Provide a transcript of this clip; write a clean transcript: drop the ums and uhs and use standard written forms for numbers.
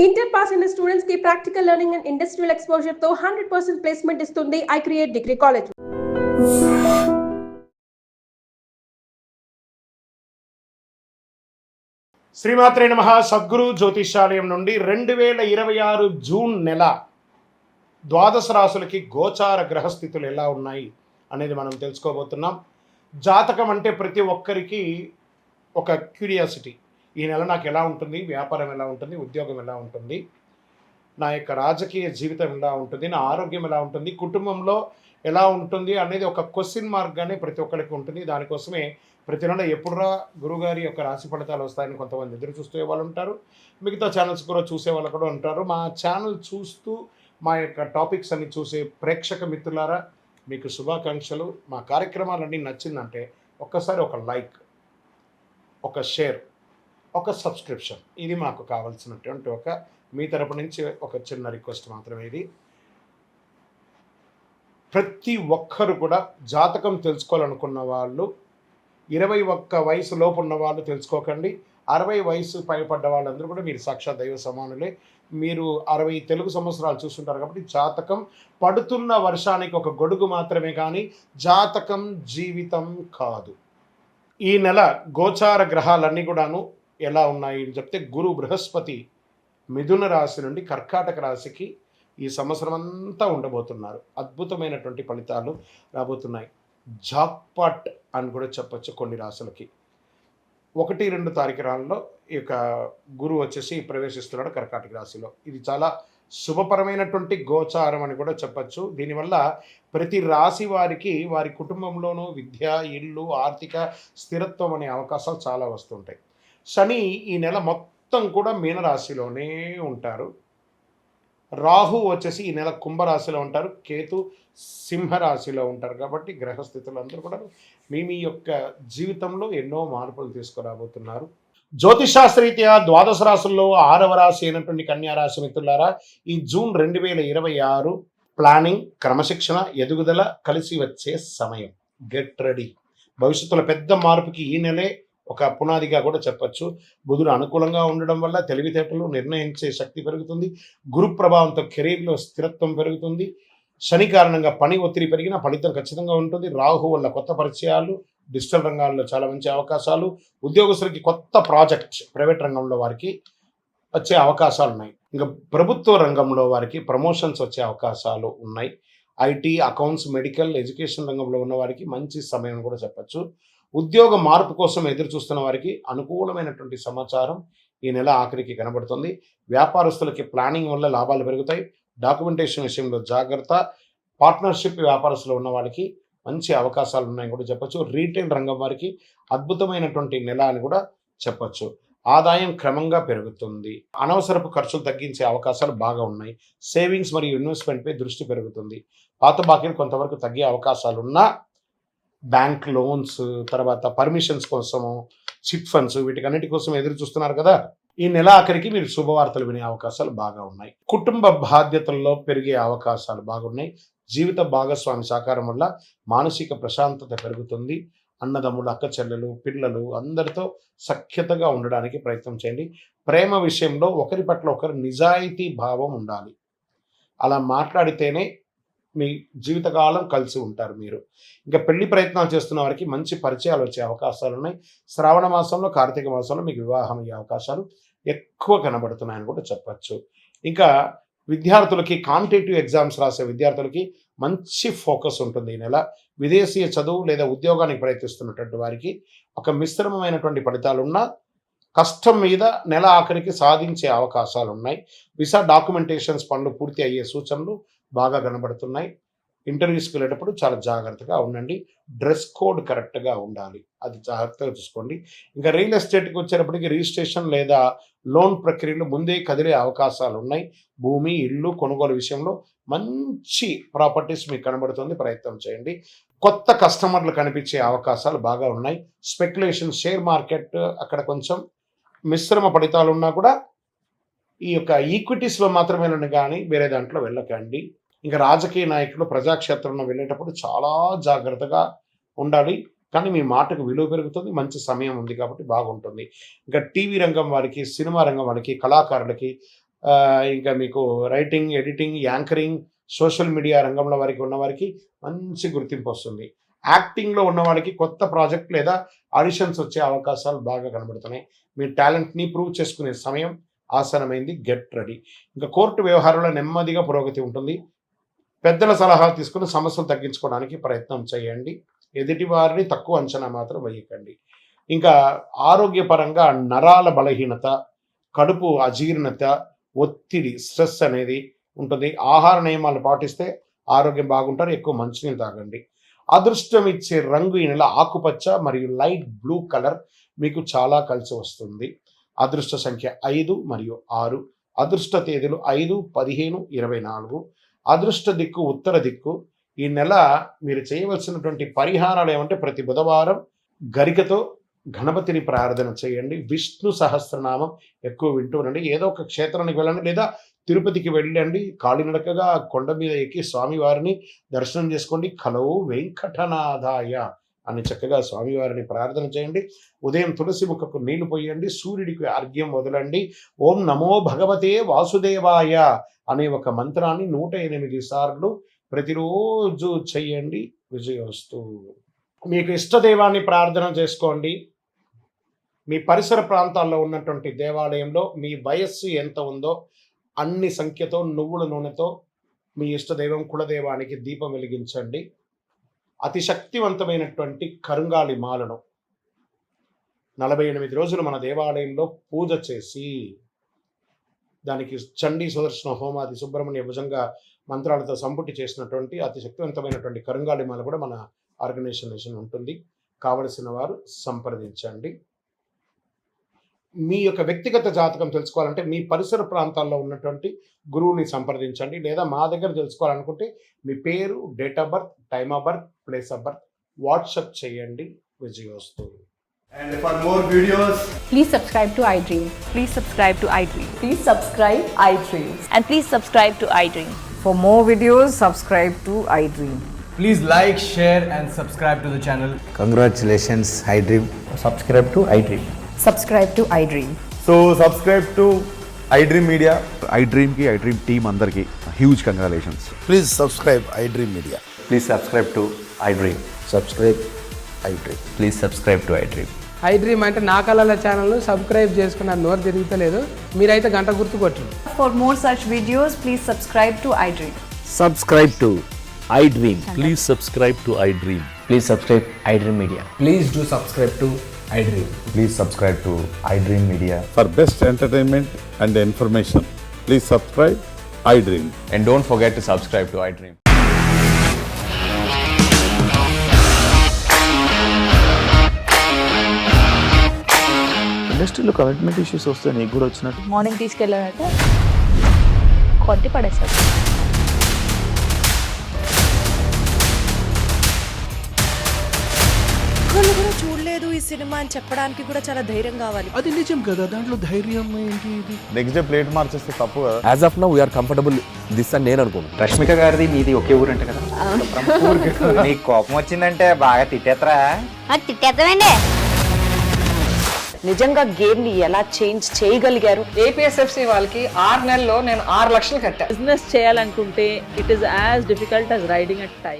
Inter pass అయిన students కి practical learning and industrial exposure తో 100% ప్లేస్మెంట్ ఇస్తుంది ఐ క్రియేట్ డిగ్రీ కాలేజ్. శ్రీమాత్రే నమః. సద్గురు జ్యోతిషాలయం నుండి 2026 జూన్ నెల ద్వాదశ రాశులకి గోచార గ్రహస్థితులు ఎలా ఉన్నాయి అనేది మనం తెలుసుకోబోతున్నాం. జాతకం అంటే ప్రతి ఒక్కరికి ఒక క్యూరియాసిటీ. ఈ నెల నాకు ఎలా ఉంటుంది, వ్యాపారం ఎలా ఉంటుంది, ఉద్యోగం ఎలా ఉంటుంది, నా యొక్క రాజకీయ జీవితం ఎలా ఉంటుంది, నా ఆరోగ్యం ఎలా ఉంటుంది, కుటుంబంలో ఎలా ఉంటుంది అనేది ఒక క్వశ్చన్ మార్క్గానే ప్రతి ఒక్కరికి ఉంటుంది. దానికోసమే ప్రతి నెల ఎప్పుడురా గురుగారి యొక్క రాశి ఫలితాలు వస్తాయని కొంతమంది ఎదురు చూసే వాళ్ళు ఉంటారు. మిగతా ఛానల్స్ కూడా చూసే వాళ్ళు కూడా ఉంటారు. మా ఛానల్ చూస్తూ మా యొక్క టాపిక్స్ అన్ని చూసే ప్రేక్షక మిత్రులారా, మీకు శుభాకాంక్షలు. మా కార్యక్రమాలన్నీ నచ్చిందంటే ఒక్కసారి ఒక లైక్, ఒక షేర్, ఒక సబ్స్క్రిప్షన్, ఇది మాకు కావాల్సినటువంటి ఒక మీ తరపు నుంచి ఒక చిన్న రిక్వెస్ట్ మాత్రమే. ఇది ప్రతి ఒక్కరు కూడా జాతకం తెలుసుకోవాలనుకున్న వాళ్ళు 21 వయసు లోపు ఉన్న వాళ్ళు తెలుసుకోకండి. 60 వయసు పైపడ్డ వాళ్ళందరూ కూడా మీరు సాక్షాత్ దైవ సమానులే. మీరు 60 తెలుగు సంవత్సరాలు చూస్తుంటారు కాబట్టి జాతకం పడుతున్న వర్షానికి ఒక గొడుగు మాత్రమే, కానీ జాతకం జీవితం కాదు. ఈ నెల గోచార గ్రహాలన్నీ కూడాను ఎలా ఉన్నాయి అని చెప్తే, గురు బృహస్పతి మిథున రాశి నుండి కర్కాటక రాశికి ఈ సంవత్సరం అంతా ఉండబోతున్నారు. అద్భుతమైనటువంటి ఫలితాలు రాబోతున్నాయి. జాక్పాట్ అని కూడా చెప్పచ్చు కొన్ని రాశులకి. 1-2 తారీఖులలో ఈ యొక్క గురువు వచ్చేసి ప్రవేశిస్తున్నాడు కర్కాటక రాశిలో. ఇది చాలా శుభపరమైనటువంటి గోచారం అని కూడా చెప్పచ్చు. దీనివల్ల ప్రతి రాశి వారికి వారి కుటుంబంలోనూ విద్య, ఇల్లు, ఆర్థిక స్థిరత్వం అనే అవకాశాలు చాలా వస్తుంటాయి. శని ఈ నెల మొత్తం కూడా మీనరాశిలోనే ఉంటారు. రాహు వచ్చేసి ఈ నెల కుంభరాశిలో ఉంటారు. కేతు సింహరాశిలో ఉంటారు. కాబట్టి గ్రహస్థితులు అందరూ కూడా మీ యొక్క జీవితంలో ఎన్నో మార్పులు తీసుకురాబోతున్నారు. జ్యోతిషాస్త్రరీత్యా ద్వాదశ రాశుల్లో 6వ రాశి అయినటువంటి కన్యా రాశి మిత్రులారా, ఈ జూన్ 2026 ప్లానింగ్, క్రమశిక్షణ, ఎదుగుదల కలిసి వచ్చే సమయం. Get ready. భవిష్యత్తులో పెద్ద మార్పుకి ఈ నెలే ఒక పునాదిగా కూడా చెప్పచ్చు. బుధుడు అనుకూలంగా ఉండడం వల్ల తెలివితేటలు, నిర్ణయించే శక్తి పెరుగుతుంది. గురు ప్రభావంతో కెరీర్లో స్థిరత్వం పెరుగుతుంది. శని కారణంగా పని ఒత్తిడి పెరిగిన ఫలితం ఖచ్చితంగా ఉంటుంది. రాహు వల్ల కొత్త పరిచయాలు, డిజిటల్ రంగాల్లో చాలా మంచి అవకాశాలు, ఉద్యోగస్తులకి కొత్త ప్రాజెక్ట్స్, ప్రైవేట్ రంగంలో వారికి వచ్చే అవకాశాలు ఉన్నాయి. ఇంకా ప్రభుత్వ రంగంలో వారికి ప్రమోషన్స్ వచ్చే అవకాశాలు ఉన్నాయి. ఐటీ, అకౌంట్స్, మెడికల్, ఎడ్యుకేషన్ రంగంలో ఉన్న వారికి మంచి సమయం కూడా చెప్పచ్చు. ఉద్యోగ మార్పు కోసం ఎదురు చూస్తున్న వారికి అనుకూలమైనటువంటి సమాచారం ఈ నెల ఆఖరికి కనబడుతుంది. వ్యాపారస్తులకి ప్లానింగ్ వల్ల లాభాలు పెరుగుతాయి. డాక్యుమెంటేషన్ విషయంలో జాగ్రత్త. పార్ట్నర్షిప్ వ్యాపారస్తులు ఉన్న వారికి మంచి అవకాశాలు ఉన్నాయని కూడా చెప్పచ్చు. రీటైల్ రంగం వారికి అద్భుతమైనటువంటి నెల అని కూడా చెప్పచ్చు. ఆదాయం క్రమంగా పెరుగుతుంది. అనవసరపు ఖర్చులు తగ్గించే అవకాశాలు బాగా ఉన్నాయి. సేవింగ్స్ మరియు ఇన్వెస్ట్మెంట్పై దృష్టి పెరుగుతుంది. పాత బాకీలు కొంతవరకు తగ్గే అవకాశాలు ఉన్నా బ్యాంక్ లోన్స్, తర్వాత పర్మిషన్స్ కోసము, చిట్ ఫండ్స్, వీటికన్నిటి కోసం ఎదురు చూస్తున్నారు కదా. ఈ నెల ఆఖరికి మీరు శుభవార్తలు వినే అవకాశాలు బాగా ఉన్నాయి. కుటుంబ బాధ్యతల్లో పెరిగే అవకాశాలు బాగున్నాయి. జీవిత భాగస్వామి సహకారం వల్ల మానసిక ప్రశాంతత పెరుగుతుంది. అన్నదమ్ములు, అక్క చెల్లెలు, పిల్లలు అందరితో సఖ్యతగా ఉండడానికి ప్రయత్నం చేయండి. ప్రేమ విషయంలో ఒకరి పట్ల ఒకరు నిజాయితీ భావం ఉండాలి. అలా మాట్లాడితేనే మీ జీవితకాలం కలిసి ఉంటారు మీరు. ఇంకా పెళ్లి ప్రయత్నాలు చేస్తున్న వారికి మంచి పరిచయాలు వచ్చే అవకాశాలు ఉన్నాయి. శ్రావణ మాసంలో, కార్తీక మాసంలో మీకు వివాహం అయ్యే అవకాశాలు ఎక్కువ కనబడుతున్నాయని కూడా చెప్పచ్చు. ఇంకా విద్యార్థులకి, కాంపిటేటివ్ ఎగ్జామ్స్ రాసే విద్యార్థులకి మంచి ఫోకస్ ఉంటుంది ఈ నెల. విదేశీయ చదువు లేదా ఉద్యోగానికి ప్రయత్నిస్తున్నటువంటి వారికి ఒక మిశ్రమమైనటువంటి ఫలితాలు ఉన్నా కష్టం మీద నెల ఆఖరికి సాధించే అవకాశాలు ఉన్నాయి. వీసా డాక్యుమెంటేషన్స్ పనులు పూర్తి అయ్యే సూచనలు బాగా కనబడుతున్నాయి. ఇంటర్వ్యూస్కి వెళ్ళేటప్పుడు చాలా జాగ్రత్తగా ఉండండి. డ్రెస్ కోడ్ కరెక్ట్గా ఉండాలి, అది జాగ్రత్తగా చూసుకోండి. ఇంకా రియల్ ఎస్టేట్కి వచ్చేటప్పటికి రిజిస్ట్రేషన్ లేదా లోన్ ప్రక్రియలు ముందే కదిలే అవకాశాలు ఉన్నాయి. భూమి, ఇల్లు కొనుగోలు విషయంలో మంచి ప్రాపర్టీస్ మీకు కనబడుతుంది, ప్రయత్నం చేయండి. కొత్త కస్టమర్లు కనిపించే అవకాశాలు బాగా ఉన్నాయి. స్పెక్యులేషన్, షేర్ మార్కెట్ అక్కడ కొంచెం మిశ్రమ ఫలితాలు ఉన్నా కూడా ఈ యొక్క ఈక్విటీస్లో మాత్రమే కానీ వేరే దాంట్లో వెళ్ళకండి. ఇంకా రాజకీయ నాయకులు ప్రజాక్షేత్రంలో వెళ్ళేటప్పుడు చాలా జాగ్రత్తగా ఉండాలి. కానీ మీ మాటకు విలువ పెరుగుతుంది, మంచి సమయం ఉంది కాబట్టి బాగుంటుంది. ఇంకా టీవీ రంగం వారికి, సినిమా రంగం వారికి, కళాకారులకి ఇంకా మీకు writing, editing, anchoring, social media రంగంలో వారికి ఉన్నవారికి మంచి గుర్తింపు వస్తుంది. యాక్టింగ్లో ఉన్న వాళ్ళకి కొత్త ప్రాజెక్ట్ లేదా ఆడిషన్స్ వచ్చే అవకాశాలు బాగా కనబడుతున్నాయి. మీ టాలెంట్ని ప్రూవ్ చేసుకునే సమయం ఆసనమైంది. Get ready. ఇంకా కోర్టు వ్యవహారంలో నెమ్మదిగా పురోగతి ఉంటుంది. పెద్దల సలహాలు తీసుకుని సమస్యలు తగ్గించుకోవడానికి ప్రయత్నం చేయండి. ఎదుటి వారిని తక్కువ అంచనా మాత్రం వేయకండి. ఇంకా ఆరోగ్యపరంగా నరాల బలహీనత, కడుపు అజీర్ణత, ఒత్తిడి, స్ట్రెస్ అనేది ఉంటుంది. ఆహార నియమాలు పాటిస్తే ఆరోగ్యం బాగుంటారు. ఎక్కువ మంచినీళ్ళు తాగండి. అదృష్టం ఇచ్చే రంగు ఈ నెల ఆకుపచ్చ మరియు లైట్ బ్లూ కలర్ మీకు చాలా కలిసి వస్తుంది. అదృష్ట సంఖ్య 5 మరియు 6. అదృష్ట తేదీలు 5, 15, 24. అదృష్ట దిక్కు ఉత్తర దిక్కు. ఈ నెల మీరు చేయవలసినటువంటి పరిహారాలు ఏమంటే ప్రతి బుధవారం గరికతో గణపతిని ప్రార్థన చేయండి. విష్ణు సహస్రనామం ఎక్కువ వింటూ ఉండండి. ఏదో ఒక క్షేత్రానికి వెళ్ళండి లేదా తిరుపతికి వెళ్ళండి. కాలినడకగా కొండ మీద ఎక్కి స్వామివారిని దర్శనం చేసుకోండి. కలవు వెంకటనాథాయ అని చక్కగా స్వామివారిని ప్రార్థన చేయండి. ఉదయం తులసి మొక్కకు నీళ్లు పోయండి. సూర్యుడికి అర్ఘ్యం వదలండి. ఓం నమో భగవతే వాసుదేవాయ అనే ఒక మంత్రాన్ని 108 సార్లు ప్రతిరోజు చెయ్యండి. విజయోస్తు. మీకు ఇష్టదైవాన్ని ప్రార్థన చేసుకోండి. మీ పరిసర ప్రాంతాల్లో ఉన్నటువంటి దేవాలయంలో మీ వయస్సు ఎంత ఉందో అన్ని సంఖ్యతో నువ్వుల నూనెతో మీ ఇష్టదైవం కులదైవానికి దీపం వెలిగించండి. అతి శక్తివంతమైనటువంటి కరుంగాలి మాలను 48 రోజులు మన దేవాలయంలో పూజ చేసి దానికి చండీ సుదర్శన హోమాది సుబ్రహ్మణ్య భుజంగా మంత్రాలతో సంపుటి చేసినటువంటి అతి శక్తివంతమైనటువంటి కరుంగాలి మాల కూడా మన ఆర్గనైజేషన్ ఉంటుంది. కావలసిన వారు సంప్రదించండి. మీ యొక్క వ్యక్తిగత జాతకం తెలుసుకోవాలంటే మీ పరిసర ప్రాంతాల్లో ఉన్నటువంటి గురువుని సంప్రదించండి. లేదా మా దగ్గర తెలుసుకోవాలనుకుంటే మీ పేరు, date of birth, time of birth, place of birth WhatsApp చేయండి. విజయోస్తు. And for more videos, Please subscribe to iDream. Please subscribe to iDream. Please subscribe iDream. And please subscribe to iDream. For more videos, subscribe to iDream. please like, share and subscribe to the channel. Congratulations, iDream. Subscribe to iDream. Subscribe to iDream. So subscribe to iDream Media. iDream की iDream team अंदर की huge congratulations. Please subscribe iDream Media. Please subscribe to iDream. Subscribe iDream. Please subscribe to iDream. iDream అంటే నా కళల ఛానల్ను subscribe చేసుకున్న నోరు తిరుగుతలేదు. మీరైతే గంట గుర్తు కొట్టండి. For more such videos, please subscribe to iDream. Subscribe to iDream. Please subscribe to iDream. Please subscribe iDream Media. Please do subscribe to iDream. Please subscribe to iDream Media. For best entertainment and information, please subscribe iDream. And don't forget to subscribe to iDream. ఇండస్ట్రీలో commitment issues వస్తే నీకు కూడా వచ్చినట్టు morning తీసుకెళ్ళాలంటే కొట్టి పడేస్తారు. ఒక్కళ్ళు కూడా చూడలేదు ఈ సినిమా అని చెప్పడానికి కూడా చాలా ధైర్యం కావాలి. అది నిజం కదా, దాంట్లో ధైర్యం ఏంటి? ఇది నెక్స్ట్ డే ప్లేట్ మార్చేస్తే తప్పు కదా. As of now we're comfortable this అని నేను అనుకుంటున్నాను. రష్మిక గారిది మీది ఒకే ఊరు అంట కదా. నీకు కోపం వచ్చిందంటే బాగా తిట్టేత్తరా? తిట్టేద్దామండి. నిజంగా గేమ్ ని ఎలా చేంజ్ చేయగలిగారు? APSFC వాళ్ళకి 6 నెలల్లో నేను 6 లక్షలు కట్టా. బిజినెస్ చేయాలనుకుంటే it is as difficult as riding a tiger.